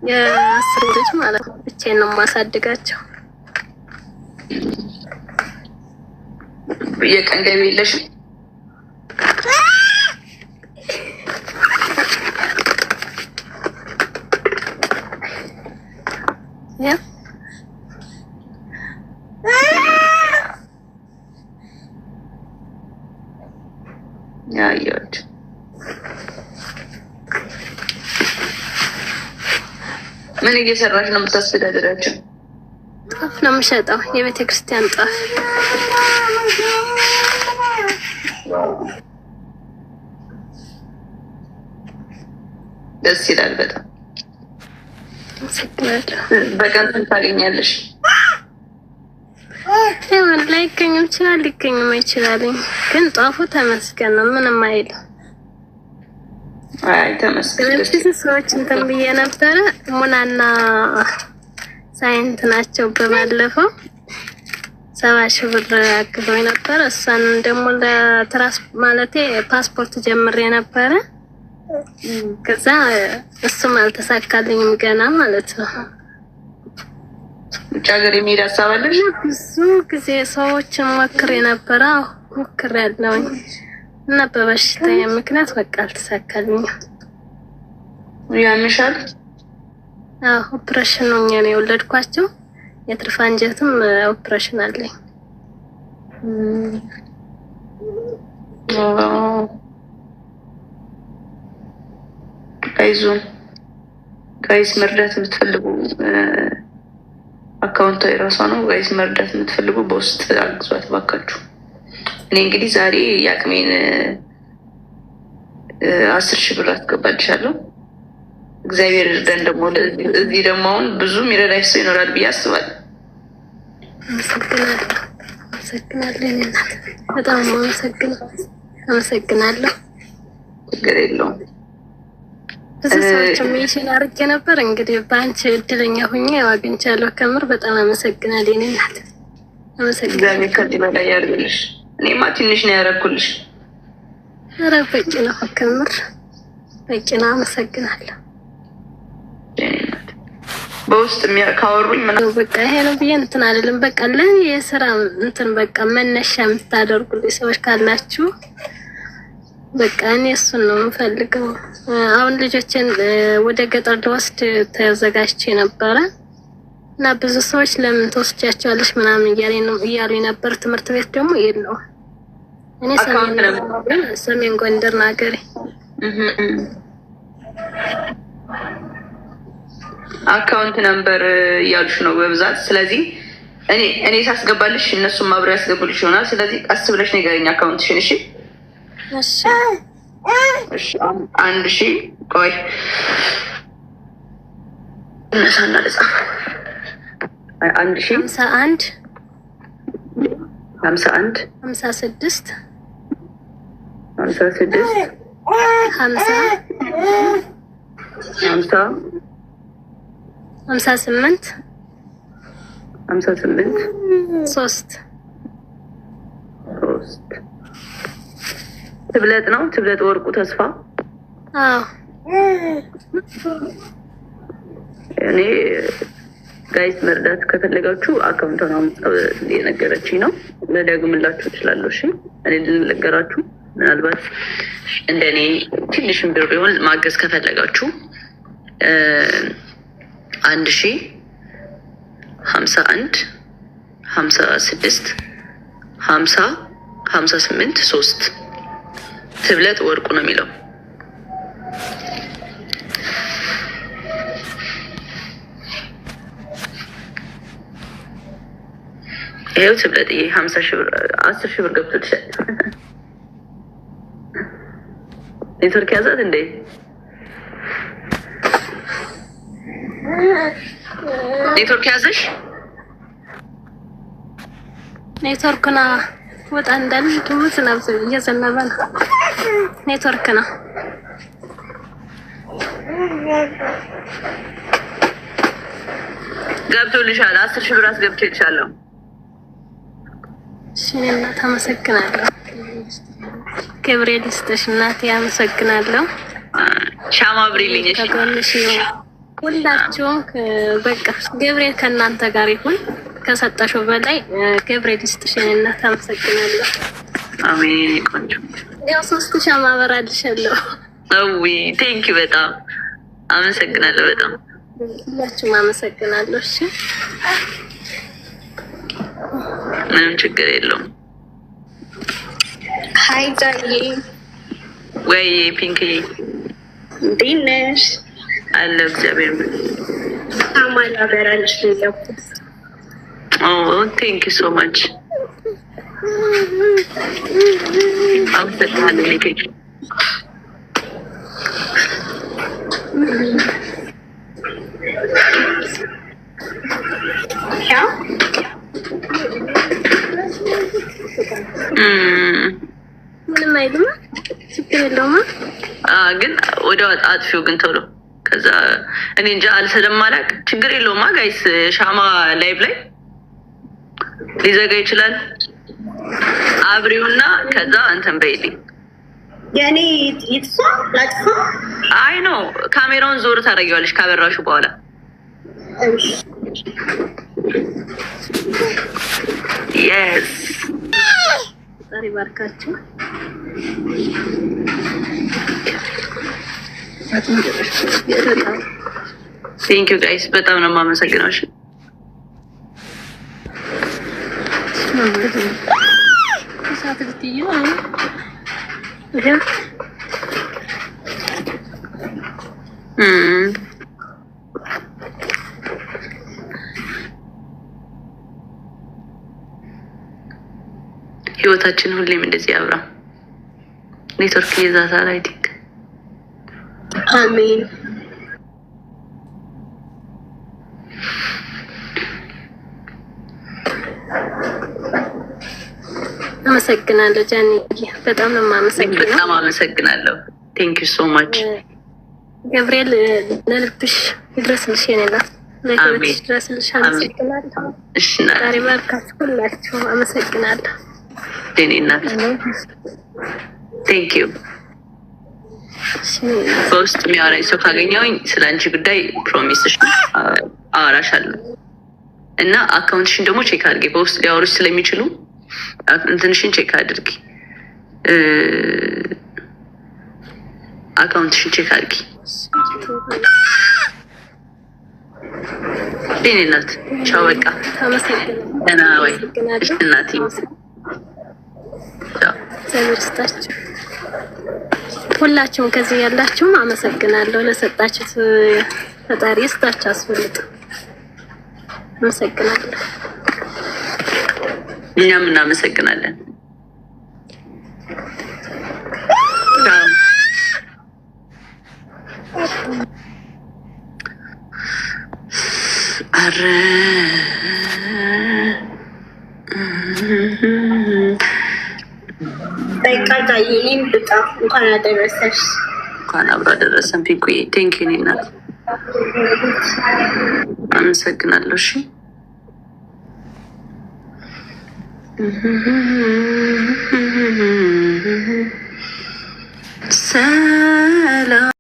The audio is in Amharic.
የአስር ልጅ ማለት ነው። ብቻዬን ነው የማሳድጋቸው። የቀን ገቢ የለሽም? ያየሁት ምን እየሰራሽ ነው የምታስተዳድራቸው? ጣፍ ነው የምሸጠው፣ የቤተ ክርስቲያን ጣፍ። ደስ ይላል በጣም። በቀን ስንት ታገኛለሽ? ያው ላይገኝም ይችላል ሊገኝም አይችላልኝ፣ ግን ጣፉ ተመስገን ነው፣ ምንም አይልም። አይ ተመስገን። ሰዎች እንትን ብዬ ነበረ። ሙናና ሳይንት ናቸው በባለፈው 70,000 ብር አግዘውኝ ነበረ። እሷን ደግሞ ለትራስ ማለቴ ፓስፖርት ጀምሬ ነበረ። ከዛ እሱም አልተሳካልኝም ገና ማለት ነው። ውጭ ሀገር የሚሄድ ሀሳብ አለሽ? ብዙ ጊዜ ሰዎችን ሞክሬ ነበረ፣ ሞክሬያለሁኝ እና በበሽታ ምክንያት በቃ አልተሳካልኝም። ያምሻል? አዎ ኦፕሬሽን ነው እኔ የወለድኳቸው። የትርፍ አንጀትም ኦፕሬሽን አለኝ። አይዞን ጋይስ፣ መርዳት የምትፈልጉ አካውንቷ የራሷ ነው። ጋይስ መርዳት የምትፈልጉ በውስጥ አግዟት ባካችሁ። እኔ እንግዲህ ዛሬ የአቅሜን 10,000 ብር አስገባልሻለሁ። እግዚአብሔር እርዳን። ደግሞ እዚህ ደግሞ አሁን ብዙ የሚረዳሽ ሰው ይኖራል ብዬ አስባለሁ። አመሰግናለሁ። በጣም አመሰግናለሁ። ችግር የለውም። ብዙ ሰዎች ሚሽን አድርጌ ነበር። እንግዲህ በአንቺ እድለኛ ሁኜ አግኝቻለሁ። ከምር በጣም አመሰግናለሁ። እኔ እናት አመሰግናለሁ። እግዚአብሔር ከዚህ በላይ ያድርግልሽ። እኔማ ትንሽ ነው ያደረኩልሽ። ኧረ በቂ ነው፣ ከምር በቂ ነው። አመሰግናለሁ። በውስጥ ካወሩኝ በቃ ይሄ ነው ብዬ እንትን አይደለም። በቃ ለኔ የስራ እንትን በቃ መነሻ የምታደርጉልኝ ሰዎች ካላችሁ በቃ እኔ እሱን ነው የምፈልገው። አሁን ልጆችን ወደ ገጠር ልወስድ ተዘጋጅቼ ነበረ እና ብዙ ሰዎች ለምን ትወስጃቸዋለሽ ምናምን እያሉኝ ነበር። ትምህርት ቤት ደግሞ የለውም። እኔ ሰሜን ጎንደር ነው ሀገሬ። አካውንት ነምበር እያሉሽ ነው በብዛት። ስለዚህ እኔ ሳስገባልሽ እነሱም አብረው ያስገቡልሽ ይሆናል። ስለዚህ ቀስ ብለሽ ንገሪኝ አካውንትሽን። እሺ እሺ። 1,000 ቆይ እነሳና ለጻፍ 1,000 51 56 50 58 3 ትብለጥ ነው። ትብለጥ ወርቁ ተስፋ። አዎ እኔ ጋይስ መርዳት ከፈለጋችሁ አካውንቷን የነገረችኝ ነው። ልደግምላችሁ እችላለሁ። እሺ እኔ ልነገራችሁ። ምናልባት እንደኔ ትንሽም ብር ቢሆን ማገዝ ከፈለጋችሁ 1,051 56 50 58 3 ትብለጥ ወርቁ ነው የሚለው። ይሄው ትብለጥ 50,000 ብር 10,000 ብር ገብቶልሻል። ኔትወርክ ያዛት እንዴ? ኔትወርክ ያዘሽ? ኔትወርክና ወጣ እንዳል ድምጽ ነብስ እየዘነበ ነው። ኔትወርክ ነው። ገብቶልሻል። 10,000 ብር አስገብቼልሻለሁ። እሺ እናት አመሰግናለሁ። ገብርኤል ይስጥሽ እናቴ አመሰግናለሁ። ሻማ አብሪልኝ። እሺ ከጎንሽ ነው። ሁላችሁም በቃ ገብርኤል ከእናንተ ጋር ይሁን። ከሰጠሽው በላይ ገብርኤል ይስጥሽ። እናት አመሰግናለሁ። አሜን። ቆንጆ ያው 3 ሻማ አበራልሻለሁ። አዊ ቴንክ ዩ በጣም አመሰግናለሁ። በጣም ሁላችሁም አመሰግናለሁ። እሺ ምንም ችግር የለውም። ሀይ ዛዬ ወይ ፒንክዬ እንዴት ነሽ? አለ እግዚአብሔር አማን አበራልሽ ነው የገቡት። ቴንክ ዩ ሶ ማች አመሰግናለሁ። ምንም አይልማ፣ ችግር የለውም። ግን ወደ አጥፊው ግን ቶሎ ከዛ እኔ እንጃ አልሰለማላቅ ችግር የለውም። ጋይስ ሻማ ላይቭ ላይ ሊዘጋ ይችላል። አብሪውና ከዛ እንትን በይልኝ። የኔ ይጥፋ ላጥፋ? አይ ነው ካሜራውን ዞር ታደርጊዋለሽ ካበራሹ በኋላ። የስ ዛሬ ባርካችሁ። ቴንክ ዩ ጋይስ በጣም ነው የማመሰግነው። እሺ ህይወታችን ሁሌም እንደዚህ ያብራ። ኔትወርክ ይዛታል። አይ ቲንክ አሜን። አመሰግናለሁ ጃኒ፣ በጣም ነው የማመሰግነው። በጣም አመሰግናለሁ። ቴንክ ዩ ሶ ማች ገብርኤል። ለልብሽ ይድረስልሽ፣ የኔናት ለልብሽ ይድረስልሽ። አመሰግናለሁ። እሺ ዛሬ ባርካችሁ ሁላችሁ አመሰግናለሁ። የኔናት ቴንክ ዩ። በውስጥ የሚያወራኝ ሰው ካገኘሁኝ ስለ አንቺ ጉዳይ ፕሮሚስሽ አወራሻለሁ እና አካውንትሽን ደግሞ ቼክ አድርጌ በውስጥ ሊያወሩሽ ስለሚችሉ እንትንሽን ቼክ አድርጊ። አካውንትሽን ቼክ አድርጊ። የኔ እናት ቻው። በቃ ደህና ወይ እናቴ? ተመስጣችሁ ሁላችሁም ከዚህ ያላችሁም አመሰግናለሁ። ለሰጣችሁት ፈጣሪ ይስጣችሁ፣ አስፈልጥ። አመሰግናለሁ። እኛም እናመሰግናለን። አረ በቃ ይሄን በጣም እንኳን አደረሰሽ። እንኳን አብሮ አደረሰን። ፒንኩዬ ቴንክ ዩ እናት አመሰግናለሁ። እሺ ሰላም